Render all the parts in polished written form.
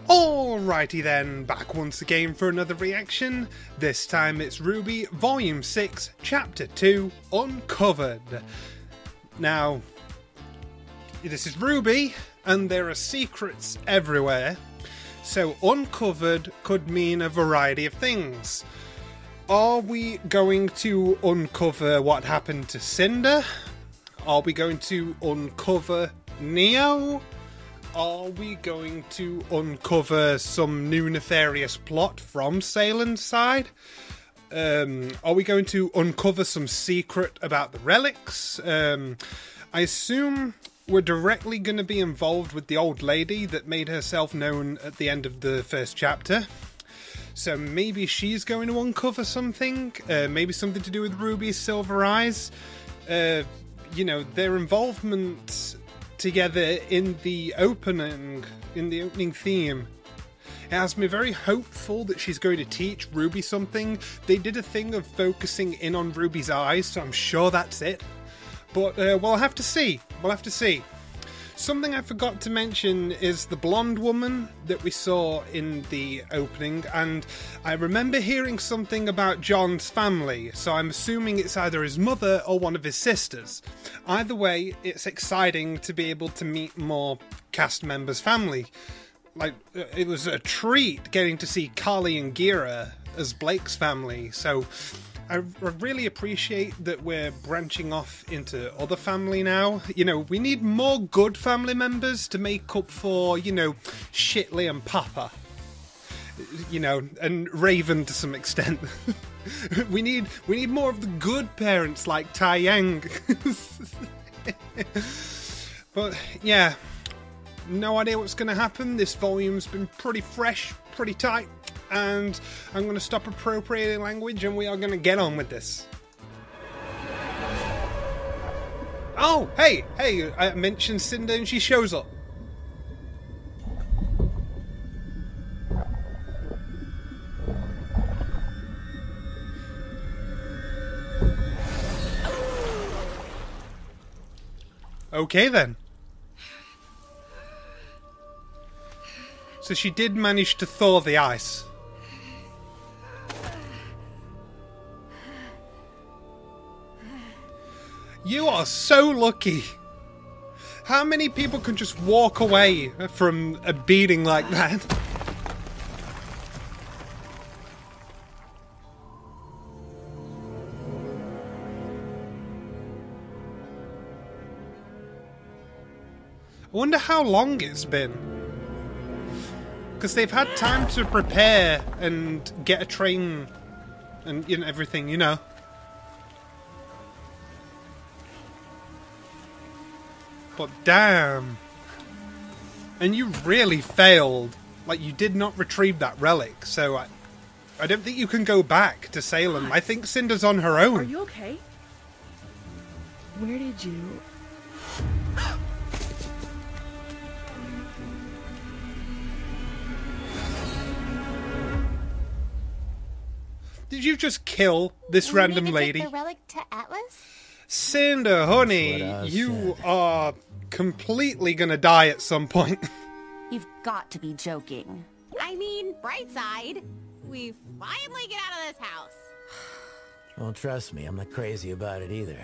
Alrighty then, back once again for another reaction. This time it's RWBY Volume 6, Chapter 2, Uncovered. Now, this is RWBY, and there are secrets everywhere, so uncovered could mean a variety of things. Are we going to uncover what happened to Cinder? Are we going to uncover Neo? Are we going to uncover some new nefarious plot from Salem's side? Are we going to uncover some secret about the relics? I assume we're directly going to be involved with the old lady that made herself known at the end of the first chapter. So maybe she's going to uncover something. Maybe something to do with Ruby's silver eyes. You know, their involvement together in the opening theme, it has me very hopeful that she's going to teach Ruby something. They did a thing of focusing in on Ruby's eyes, so I'm sure that's it. But we'll have to see. We'll have to see. Something I forgot to mention is the blonde woman that we saw in the opening, and I remember hearing something about John's family, so I'm assuming it's either his mother or one of his sisters. Either way, it's exciting to be able to meet more cast members' family. Like, it was a treat getting to see Carly and Gira as Blake's family, so I really appreciate that we're branching off into other family now. You know, we need more good family members to make up for, you know, Shitley and Papa. You know, and Raven to some extent. we need more of the good parents like Tai Yang. But yeah, no idea what's going to happen. This volume's been pretty fresh, pretty tight. And I'm going to stop appropriating language and we are going to get on with this. Oh, hey, I mentioned Cinder and she shows up. Okay then. So she did manage to thaw the ice. You are so lucky. How many people can just walk away from a beating like that? I wonder how long it's been. Because they've had time to prepare and get a train and, you know, everything, you know. But damn. And you really failed. Like, you did not retrieve that relic, so I don't think you can go back to Salem. I think Cinder's on her own. Are you okay? Where did you... Did you just kill this random lady? The relic to Atlas? Cinder, honey, you are completely gonna die at some point. You've got to be joking. I mean, bright side, we finally get out of this house. Well, trust me, I'm not crazy about it either.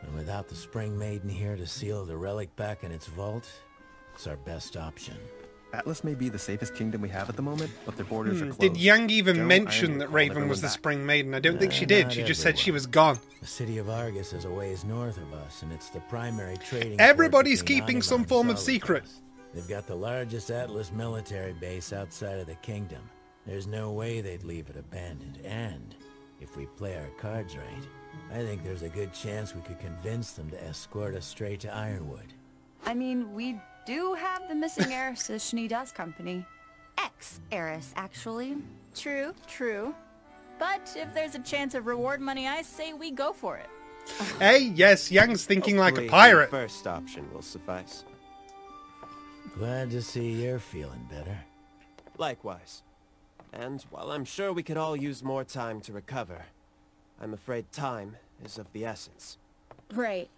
And without the Springmaid in here to seal the relic back in its vault, it's our best option. Atlas may be the safest kingdom we have at the moment, but their borders are closed. Did Yang even Joe, mention that Raven was the Springmaid? I don't think she did. She just said she was gone. The city of Argus is a ways north of us, and it's the primary trading. Everybody's keeping some form of secret. They've got the largest Atlas military base outside of the kingdom. There's no way they'd leave it abandoned. And if we play our cards right, I think there's a good chance we could convince them to escort us straight to Ironwood. I mean, we do have the missing heiress to Shnida's company. Ex-heiress, actually. True, true. But if there's a chance of reward money, I say we go for it. Hey, yes, Yang's thinking like a Hopefully, pirate. the first option will suffice. Glad to see you're feeling better. Likewise. And while I'm sure we could all use more time to recover, I'm afraid time is of the essence. Right.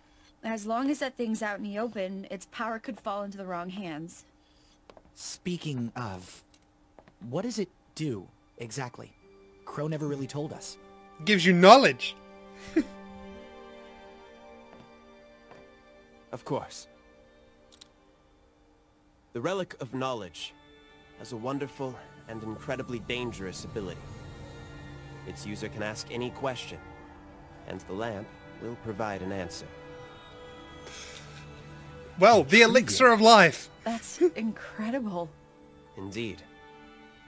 As long as that thing's out in the open, its power could fall into the wrong hands. Speaking of What does it do, exactly? Crow never really told us. Gives you knowledge. Of course. The Relic of Knowledge has a wonderful and incredibly dangerous ability. Its user can ask any question, and the lamp will provide an answer. Well, the elixir of life. That's incredible. Indeed.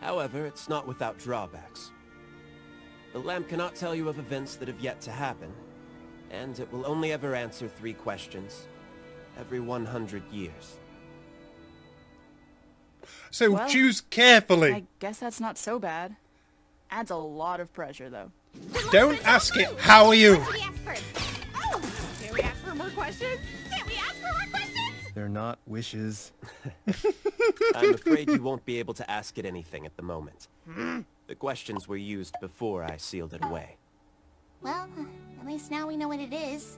However, it's not without drawbacks. The lamp cannot tell you of events that have yet to happen, and it will only ever answer 3 questions every 100 years. So Well, choose carefully. I guess that's not so bad. Adds a lot of pressure, though. Don't ask it, how are you? What should we ask first? Oh! Can we ask for more questions? Can't we ask for more questions? They're not wishes. I'm afraid you won't be able to ask it anything at the moment. The questions were used before I sealed it away. Well, at least now we know what it is.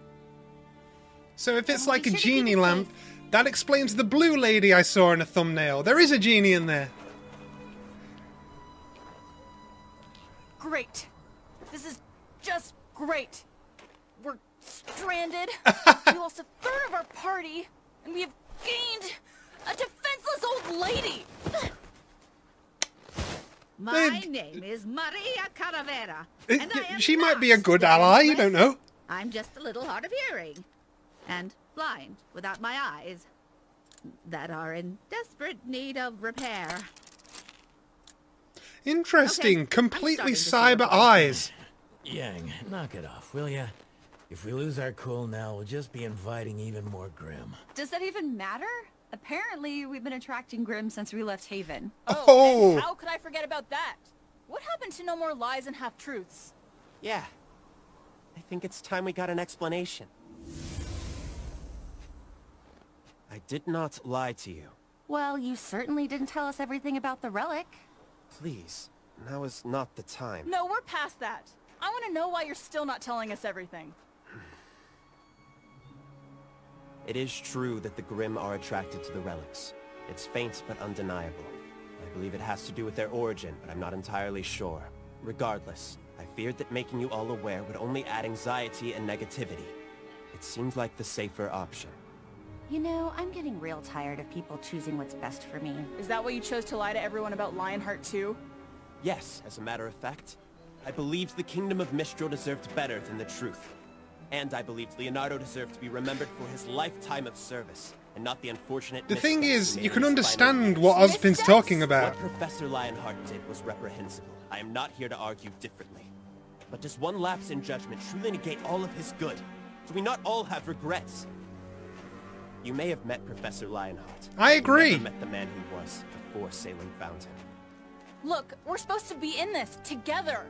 So if it's like a genie lamp, that explains the blue lady I saw in a thumbnail. There is a genie in there. Great. This is just great. We're stranded. We lost a third of our party, and we have gained a defenseless old lady. My name is Maria Caravera, and I am She might not be a good ally, you don't know. I'm just a little hard of hearing, and blind without my eyes, that are in desperate need of repair. Interesting. Okay, Completely I'm starting to see cyber your point. eyes. Yang, knock it off, will ya? If we lose our cool now, we'll just be inviting even more Grim. Does that even matter? Apparently, we've been attracting Grim since we left Haven. Oh. And how could I forget about that? What happened to no more lies and half-truths? Yeah. I think it's time we got an explanation. I did not lie to you. Well, you certainly didn't tell us everything about the relic. Please, now is not the time. No, we're past that. I want to know why you're still not telling us everything. It is true that the Grimm are attracted to the relics. It's faint but undeniable. I believe it has to do with their origin, but I'm not entirely sure. Regardless, I feared that making you all aware would only add anxiety and negativity. It seems like the safer option. You know, I'm getting real tired of people choosing what's best for me. Is that why you chose to lie to everyone about Lionheart too? Yes, as a matter of fact. I believed the Kingdom of Mistral deserved better than the truth. And I believed Leonardo deserved to be remembered for his lifetime of service, and not the unfortunate The thing missteps is, he you made can in his understand final what years. Ozpin's talking about. What Professor Lionheart did was reprehensible. I am not here to argue differently. But does one lapse in judgment truly negate all of his good? Do we not all have regrets? You may have met Professor Lionheart. I agree. You never met the man he was before Sailing found him. Look, we're supposed to be in this together.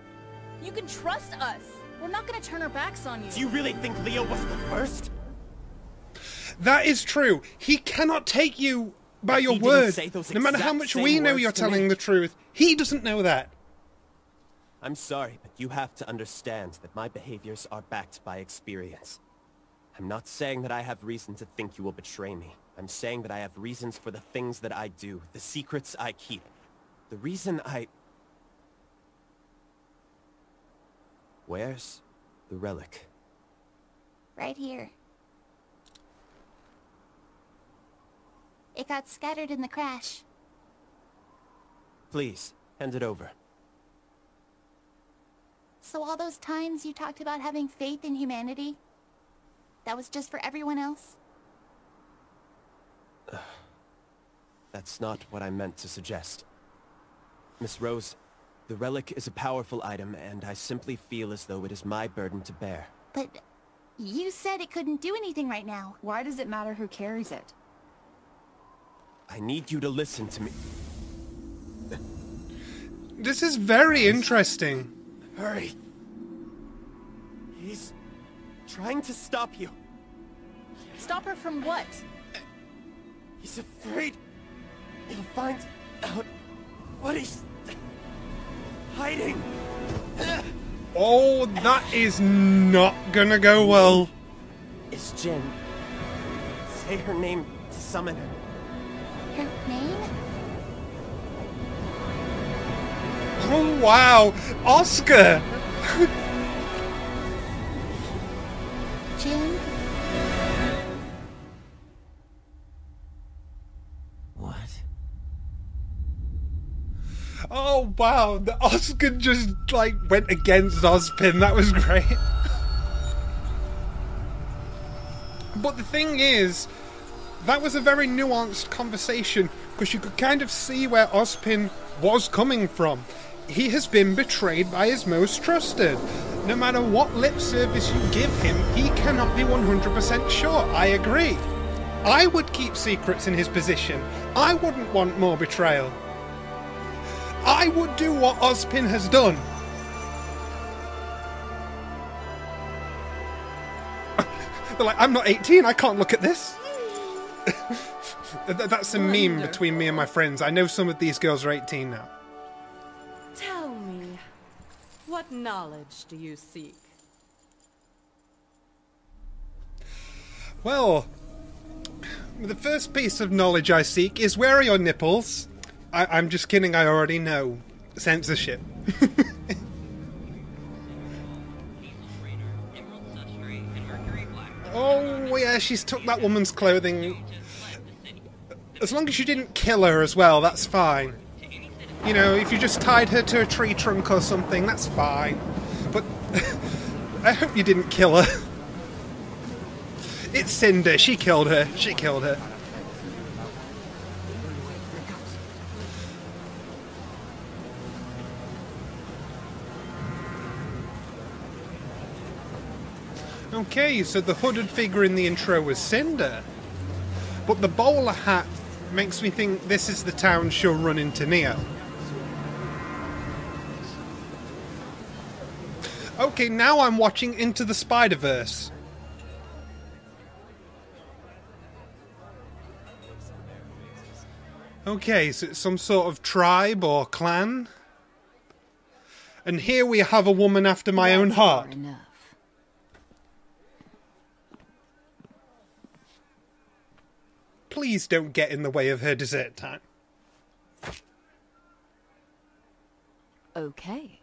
You can trust us. We're not gonna turn our backs on you. Do you really think Leo was the first? That is true. He cannot take you by your He didn't word. say those No matter how exact much same we know words you're to me. telling the truth, he doesn't know that. I'm sorry, but you have to understand that my behaviors are backed by experience. I'm not saying that I have reason to think you will betray me. I'm saying that I have reasons for the things that I do, the secrets I keep. The reason I... Where's the relic? Right here. It got scattered in the crash. Please, hand it over. So all those times you talked about having faith in humanity, that was just for everyone else? That's not what I meant to suggest. Miss Rose, the relic is a powerful item, and I simply feel as though it is my burden to bear. But you said it couldn't do anything right now. Why does it matter who carries it? I need you to listen to me. This is very interesting. Hurry. He's trying to stop you. Stop her from what? He's afraid he'll find out what he's hiding. Oh, that is not gonna go well. Is Jen. Say her name to summon her. Her name? Oh, wow. Oscar. Jin? What? Oh, wow. The Oscar just, like, went against Ozpin. That was great. But the thing is, that was a very nuanced conversation, because you could kind of see where Ozpin was coming from. He has been betrayed by his most trusted. No matter what lip service you give him, he cannot be 100% sure. I agree. I would keep secrets in his position. I wouldn't want more betrayal. I would do what Ozpin has done. They're like, I'm not 18, I can't look at this. That's a meme between me and my friends. I know some of these girls are 18 now. Tell me, what knowledge do you seek? Well, the first piece of knowledge I seek is, where are your nipples? I'm just kidding, I already know. Censorship. Oh, yeah, she's took that woman's clothing. As long as you didn't kill her as well, that's fine. You know, if you just tied her to a tree trunk or something, that's fine. But I hope you didn't kill her. It's Cinder. She killed her. She killed her. Okay, so the hooded figure in the intro was Cinder. But the bowler hat makes me think this is the town she'll run into Neo. Okay, now I'm watching Into the Spider-Verse. Okay, so it's some sort of tribe or clan. And here we have a woman after my own heart. Please don't get in the way of her dessert time. Okay.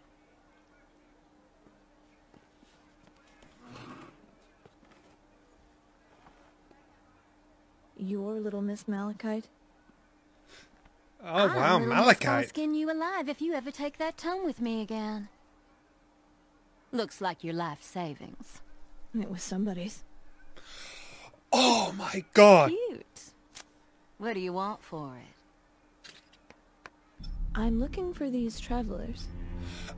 You're little Miss Malachite? Oh, wow, Malachite. I'll skin you alive if you ever take that tone with me again. Looks like your life savings. It was somebody's. Oh my god. Cute. What do you want for it? I'm looking for these travelers.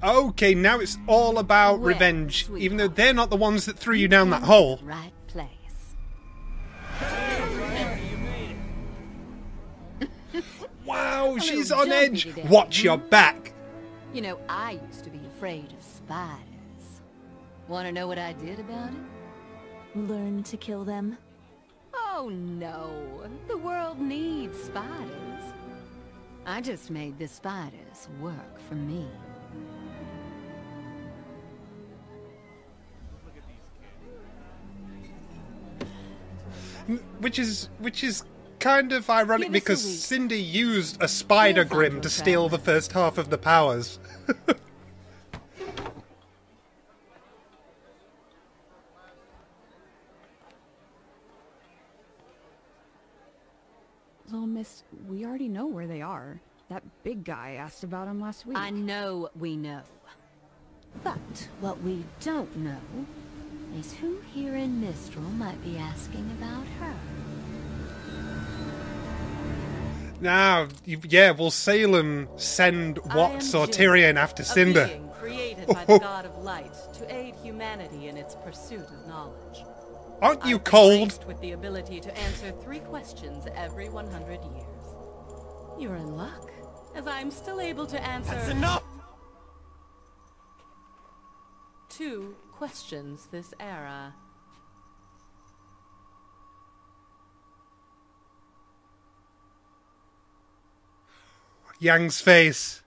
Okay, now it's all about revenge, sweetheart, even though they're not the ones that threw you down that hole. Right place. Wow, she's on edge. Watch your back. You know, I used to be afraid of spiders. Want to know what I did about it? Learn to kill them. Oh no, the world needs spiders. I just made the spiders work for me. Which is kind of ironic because Cinder used a spider grim to steal the first half of the powers. Well, miss, we already know where they are. That big guy asked about them last week. I know we know. But what we don't know is who here in Mistral might be asking about her. Now, yeah, will Salem send Watts or Tyrion after Cinder? A being created by the god of light to aid humanity in its pursuit of knowledge. Aren't you cold? With the ability to answer 3 questions every 100 years. You're in luck, as I'm still able to answer... That's enough! 2 questions this era. Yang's face.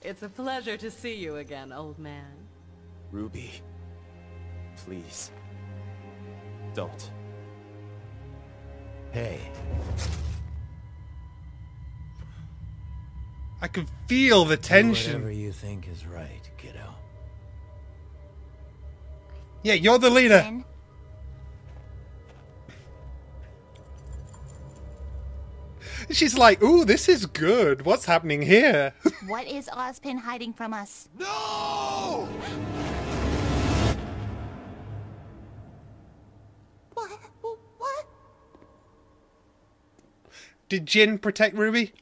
It's a pleasure to see you again, old man. Ruby, please, don't. Hey. I can feel the tension. Do whatever you think is right, kiddo. Yeah, you're the leader. Ozpin? She's like, ooh, this is good. What's happening here? What is Ozpin hiding from us? No! What? Did Jin protect Ruby?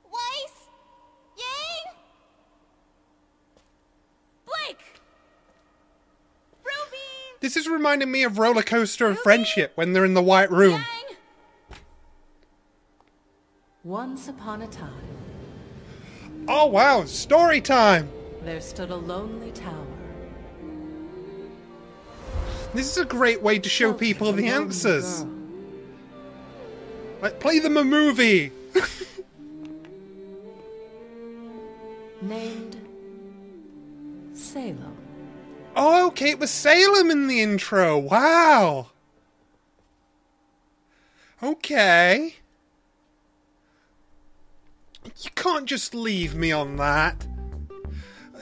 Weiss? Yang? Blake! Ruby! This is reminding me of Roller Coaster of Friendship when they're in the White Room. Yang! Once upon a time, Oh wow, story time! there stood a lonely tower. This is a great way to show people the answers. Like, play them a movie! Named Salem. Oh, okay, it was Salem in the intro. Wow! Okay. You can't just leave me on that.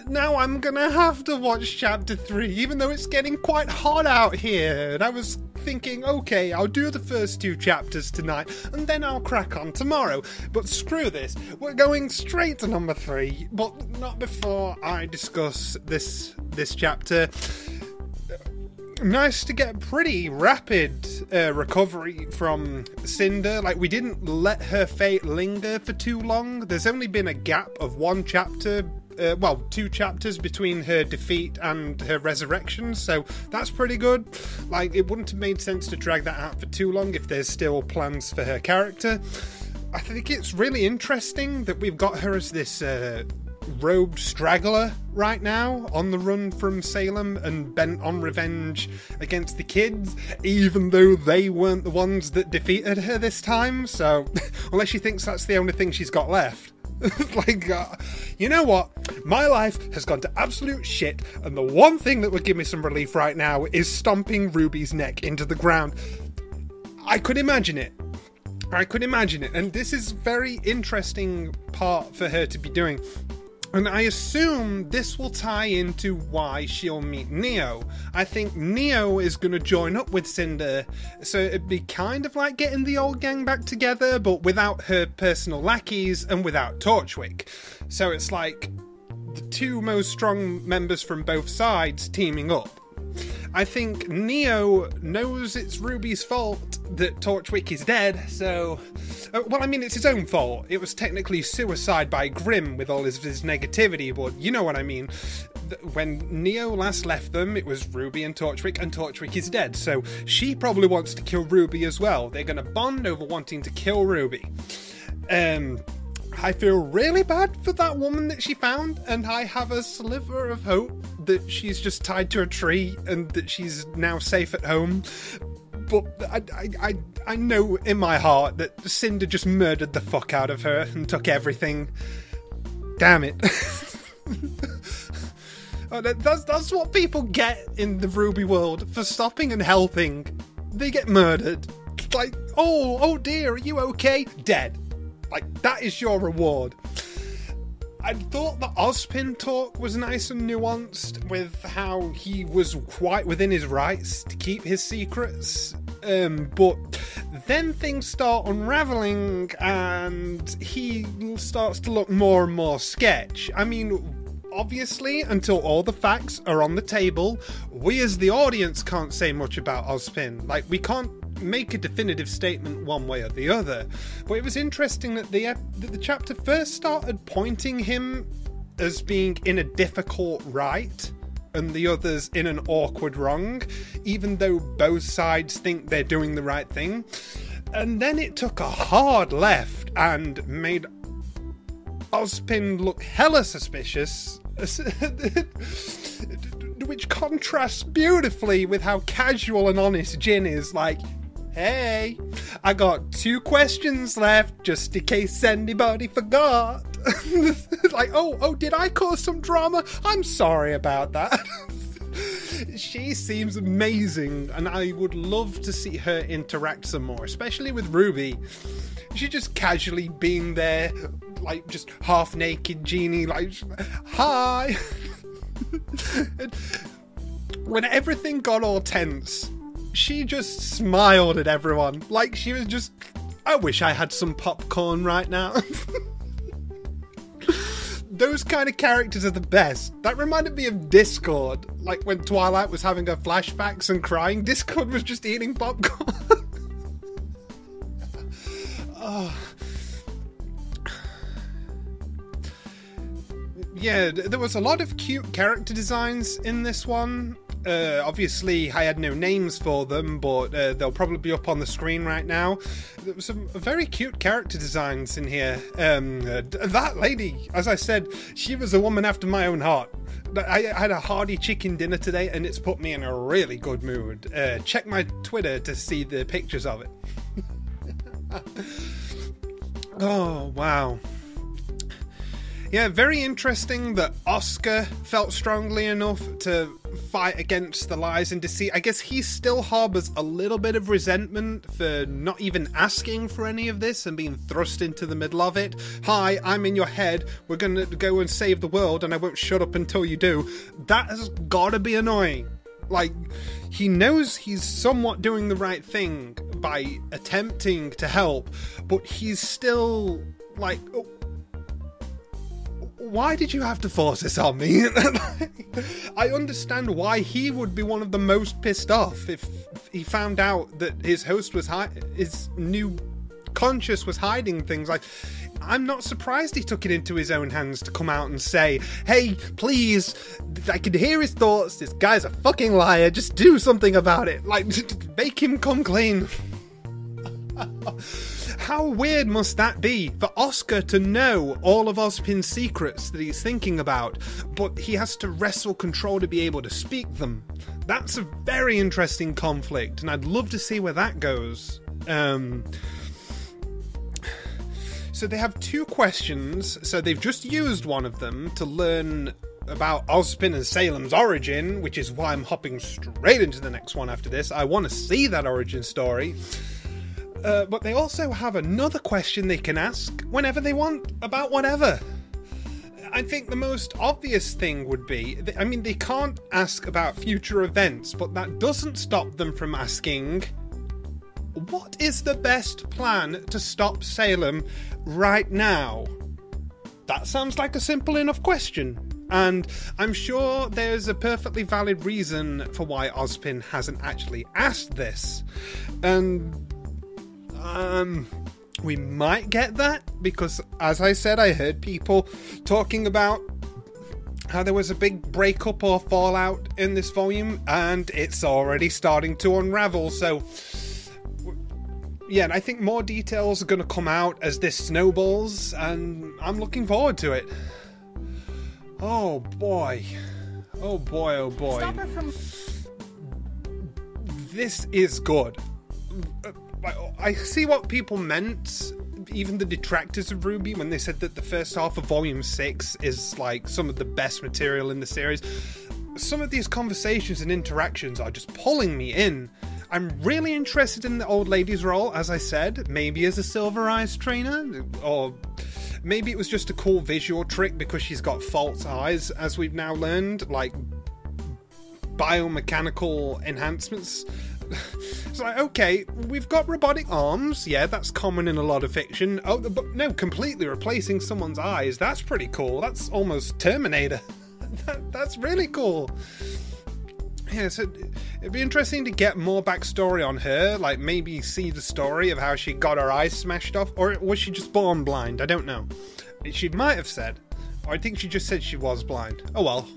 Now I'm gonna have to watch chapter 3, even though it's getting quite hot out here. And I was thinking, okay, I'll do the first 2 chapters tonight, and then I'll crack on tomorrow. But screw this, we're going straight to number 3, but not before I discuss this chapter. Nice to get pretty rapid recovery from Cinder. Like, we didn't let her fate linger for too long. There's only been a gap of 1 chapter, 2 chapters between her defeat and her resurrection, so that's pretty good. Like, it wouldn't have made sense to drag that out for too long if there's still plans for her character. I think it's really interesting that we've got her as this robed straggler right now, on the run from Salem and bent on revenge against the kids, even though they weren't the ones that defeated her this time. So unless she thinks that's the only thing she's got left. Like, you know what? My life has gone to absolute shit, and the one thing that would give me some relief right now is stomping Ruby's neck into the ground. I could imagine it. And this is a very interesting part for her to be doing. And I assume this will tie into why she'll meet Neo. I think Neo is going to join up with Cinder, so it'd be kind of like getting the old gang back together, but without her personal lackeys and without Torchwick. So it's like the 2 most strong members from both sides teaming up. I think Neo knows it's Ruby's fault that Torchwick is dead, so... well, I mean, it's his own fault. It was technically suicide by Grimm with all his negativity, but you know what I mean. When Neo last left them, it was Ruby and Torchwick is dead, so she probably wants to kill Ruby as well. They're going to bond over wanting to kill Ruby. I feel really bad for that woman that she found, and I have a sliver of hope that she's just tied to a tree and that she's now safe at home. But I know in my heart that Cinder just murdered the fuck out of her and took everything. Damn it. That's what people get in the RWBY world for stopping and helping. They get murdered. Like, oh dear, are you okay? Dead. Like, that is your reward. I thought the Ozpin talk was nice and nuanced with how he was quite within his rights to keep his secrets. But then things start unraveling and he starts to look more and more sketch. I mean, obviously, until all the facts are on the table, we as the audience can't say much about Ozpin. Like, we can't make a definitive statement one way or the other. But it was interesting that the chapter first started pointing him as being in a difficult right and the others in an awkward wrong, even though both sides think they're doing the right thing. And then it took a hard left and made Ozpin look hella suspicious, which contrasts beautifully with how casual and honest Jin is. Like, hey, I got 2 questions left, just in case anybody forgot. Like, oh, did I cause some drama? I'm sorry about that. She seems amazing, and I would love to see her interact some more, especially with Ruby. She just casually being there, like, just half-naked genie, like, hi! And when everything got all tense, she just smiled at everyone. Like, she was just, I wish I had some popcorn right now. Those kind of characters are the best. That reminded me of Discord. Like when Twilight was having her flashbacks and crying, Discord was just eating popcorn. Oh. Yeah, there was a lot of cute character designs in this one. Obviously, I had no names for them, but they'll probably be up on the screen right now. There were some very cute character designs in here. That lady, as I said, she was a woman after my own heart. I had a hearty chicken dinner today, and it's put me in a really good mood. Check my Twitter to see the pictures of it. Oh, wow. Yeah, very interesting that Oscar felt strongly enough to fight against the lies and deceit. I guess he still harbours a little bit of resentment for not even asking for any of this and being thrust into the middle of it. Hi, I'm in your head. We're going to go and save the world and I won't shut up until you do. That has got to be annoying. Like, he knows he's somewhat doing the right thing by attempting to help, but he's still like... Oh, why did you have to force this on me? I understand why he would be one of the most pissed off if he found out that his host was his new conscious was hiding things. Like, I'm not surprised he took it into his own hands to come out and say, hey, please, I can hear his thoughts, this guy's a fucking liar, just do something about it. Like, make him come clean. How weird must that be for Oscar to know all of Ozpin's secrets that he's thinking about, but he has to wrestle control to be able to speak them? That's a very interesting conflict, and I'd love to see where that goes. So they have two questions, so they've just used one of them to learn about Ozpin and Salem's origin, which is why I'm hopping straight into the next one after this. I want to see that origin story. But they also have another question they can ask whenever they want about whatever. I think the most obvious thing would be, I mean, they can't ask about future events, but that doesn't stop them from asking, what is the best plan to stop Salem right now? That sounds like a simple enough question. And I'm sure there's a perfectly valid reason for why Ozpin hasn't actually asked this. And we might get that, because, as I said, I heard people talking about how there was a big breakup or fallout in this volume, and it's already starting to unravel, so... Yeah, and I think more details are going to come out as this snowballs, and I'm looking forward to it. Oh boy. Oh boy, oh boy. Stop her from... This is good. I see what people meant, even the detractors of RWBY, when they said that the first half of Volume 6 is like some of the best material in the series. Some of these conversations and interactions are just pulling me in. I'm really interested in the old lady's role, as I said, maybe as a Silver Eyes trainer, or maybe it was just a cool visual trick because she's got false eyes, as we've now learned, like biomechanical enhancements. It's like, okay, we've got robotic arms, yeah, that's common in a lot of fiction. Oh, but no, completely replacing someone's eyes, that's pretty cool. That's almost Terminator. That's really cool. Yeah, so it'd be interesting to get more backstory on her, like maybe see the story of how she got her eyes smashed off, or was she just born blind? I don't know. She might have said, or I think she just said she was blind. Oh well.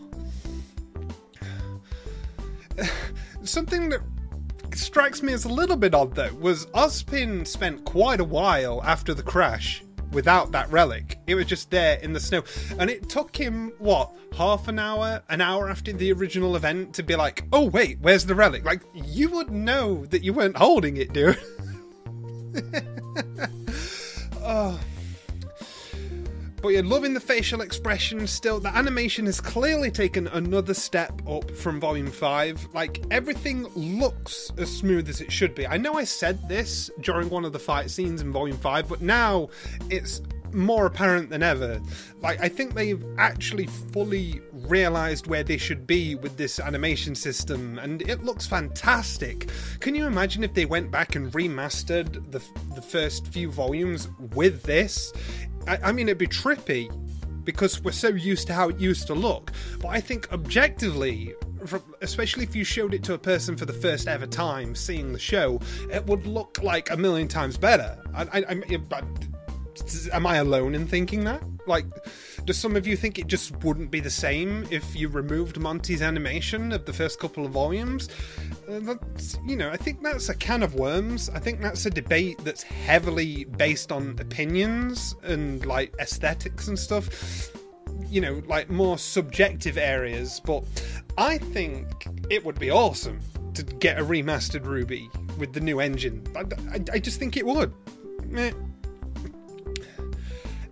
Something that strikes me as a little bit odd, though, was Ozpin spent quite a while after the crash without that relic. It was just there in the snow. And it took him, what, half an hour after the original event to be like, oh wait, where's the relic? Like, you would know that you weren't holding it, dude. Oh. But you're loving the facial expression still. The animation has clearly taken another step up from Volume 5. Like, everything looks as smooth as it should be. I know I said this during one of the fight scenes in Volume 5, but now it's more apparent than ever. Like, I think they've actually fully realised where they should be with this animation system, and it looks fantastic. Can you imagine if they went back and remastered the first few volumes with this? I mean, it'd be trippy, because we're so used to how it used to look. But I think objectively, especially if you showed it to a person for the first ever time seeing the show, it would look like a million times better. Am I alone in thinking that? Like, do some of you think it just wouldn't be the same if you removed Monty's animation of the first couple of volumes? I think that's a can of worms. I think that's a debate that's heavily based on opinions and, like, aesthetics and stuff. Like, more subjective areas. But I think it would be awesome to get a remastered RWBY with the new engine. I just think it would.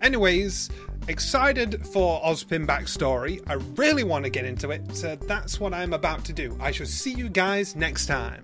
Anyways, excited for Ozpin backstory. I really want to get into it, so that's what I'm about to do. I shall see you guys next time.